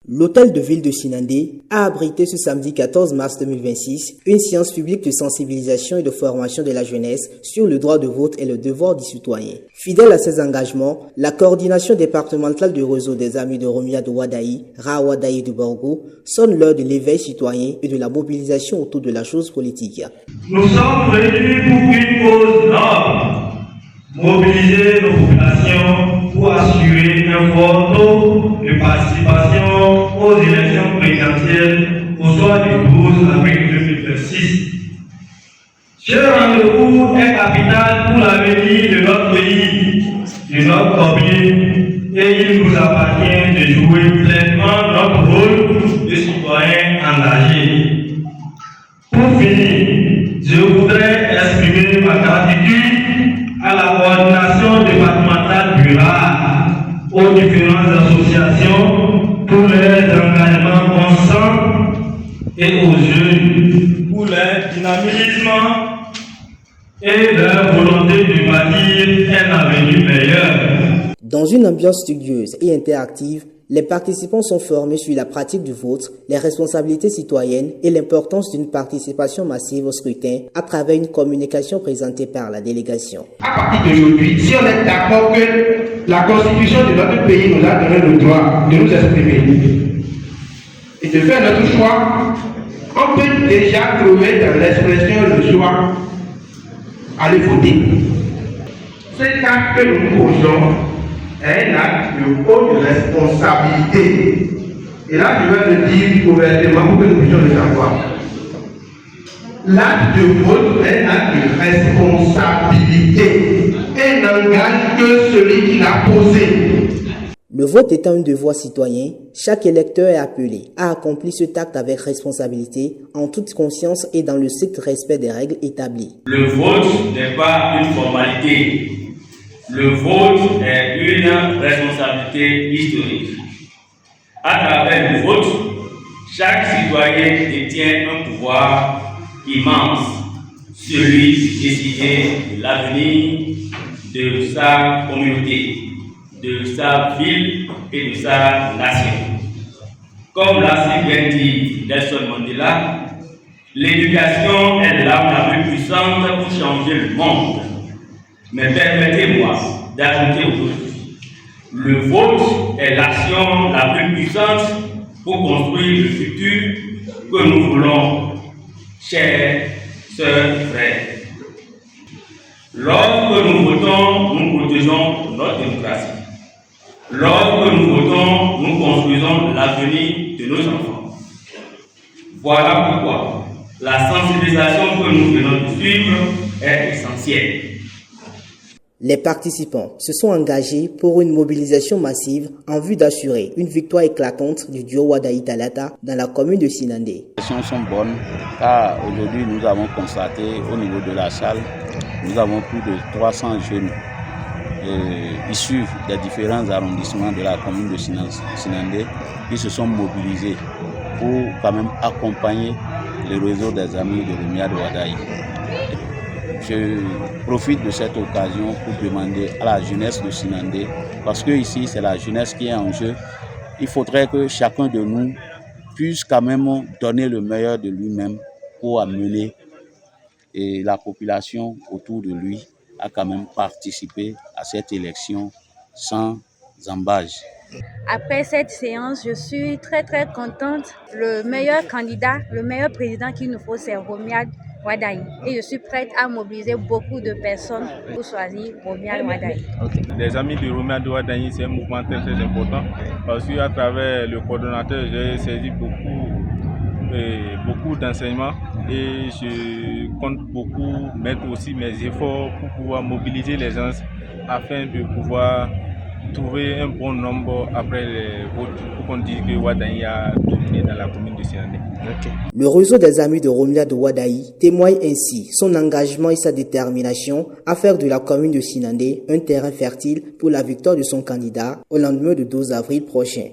L'hôtel de ville de Sinandé a abrité ce samedi 14 mars 2026 une séance publique de sensibilisation et de formation de la jeunesse sur le droit de vote et le devoir du citoyen. Fidèle à ses engagements, la coordination départementale du réseau des amis de Romia de Wadaï, Ra-Wadaï de Borgo, sonne l'heure de l'éveil citoyen et de la mobilisation autour de la chose politique. Nous sommes réunis pour une cause noble. Mobiliser nos populations pour assurer un fort taux de participation aux élections présidentielles au soir du 12 avril 2026. Ce rendez-vous est capital pour l'avenir de notre pays, de notre commune, et il nous appartient de jouer pleinement notre rôle de citoyens engagés. Pour finir, je voudrais exprimer ma gratitude à la coordination départementale du RA, aux différentes associations pour leurs engagements constants et aux jeunes pour leur dynamisme et leur volonté de bâtir un avenir meilleur. Dans une ambiance studieuse et interactive, les participants sont formés sur la pratique du vote, les responsabilités citoyennes et l'importance d'une participation massive au scrutin à travers une communication présentée par la délégation. À partir d'aujourd'hui, si on est d'accord que la constitution de notre pays nous a donné le droit de nous exprimer et de faire notre choix, on peut déjà trouver dans l'expression le choix aller voter. Cet acte que nous posons est un acte de haute responsabilité. Et là, je vais le dire ouvertement pour que nous puissions le savoir. L'acte de vote est un acte de responsabilité et n'engage que celui qui l'a posé. Le vote étant un devoir citoyen, chaque électeur est appelé à accomplir cet acte avec responsabilité, en toute conscience et dans le strict respect des règles établies. Le vote n'est pas une formalité. Le vote est une responsabilité historique. À travers le vote, chaque citoyen détient un pouvoir immense, celui de décider de l'avenir de sa communauté, de sa ville et de sa nation. Comme l'a si bien dit Nelson Mandela, l'éducation est l'arme la plus puissante pour changer le monde. Mais permettez-moi d'ajouter aujourd'hui, le vote est l'action la plus puissante pour construire le futur que nous voulons, chers sœurs, frères. Lorsque nous votons, nous protégeons notre démocratie. Lorsque nous votons, nous construisons l'avenir de nos enfants. Voilà pourquoi la sensibilisation que nous venons de suivre est essentielle. Les participants se sont engagés pour une mobilisation massive en vue d'assurer une victoire éclatante du duo Wadaï-Talata dans la commune de Sinandé. Les conditions sont bonnes car aujourd'hui nous avons constaté au niveau de la salle, nous avons plus de 300 jeunes issus des différents arrondissements de la commune de Sinandé qui se sont mobilisés pour quand même accompagner le réseau des amis de Romia de Wadaï. Je profite de cette occasion pour demander à la jeunesse de Sinandé, parce que ici c'est la jeunesse qui est en jeu, il faudrait que chacun de nous puisse quand même donner le meilleur de lui-même pour amener la population autour de lui à quand même participer à cette élection sans embâche. Après cette séance, je suis très contente. Le meilleur candidat, le meilleur président qu'il nous faut, c'est Romia Wadaï. Et je suis prête à mobiliser beaucoup de personnes pour choisir Romia Wadaï. Les amis de Romia de Wadaï, c'est un mouvement très important parce qu'à travers le coordonnateur, j'ai saisi beaucoup d'enseignements et je compte beaucoup mettre aussi mes efforts pour pouvoir mobiliser les gens afin de pouvoir trouver un bon nombre après les votes pour qu'on dise que Wadaï a dominé dans la commune de Sinandé. Le réseau des amis de Romia de Wadaï témoigne ainsi son engagement et sa détermination à faire de la commune de Sinandé un terrain fertile pour la victoire de son candidat au lendemain du 12 avril prochain.